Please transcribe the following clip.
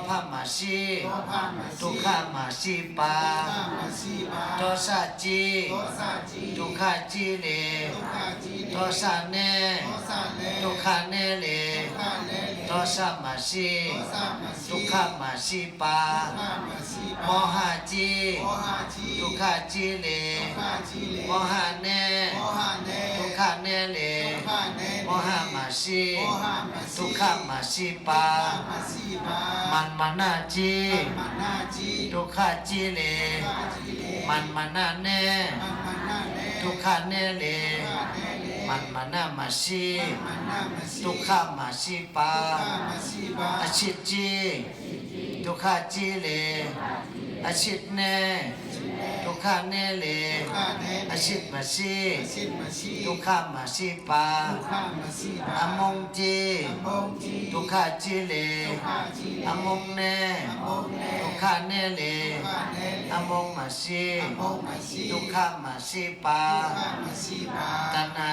ภะมาสีทุกขมาสีปาโทสะจีทุกขจีเลโทสะเนทุกขเนเลโทสะมาสีทุกขมาสีปาโมหะจีทุกขจีเลโมหะเนทุกขเนเลโมหะมาสีทุกขมาสีปามันมานาจีทุกขจีเลมันมานาเนทุกขเนเลมันมานามาสีทุกขมาสีปาอชิตจีทุกขจีเลอชิตเนทุกขเนเลอชิตมาสีทุกขมาสีปาอมงจีทุกขจีเลอมงเนทุกขเนเลอมงมาสีทุกขมาสีปาตนา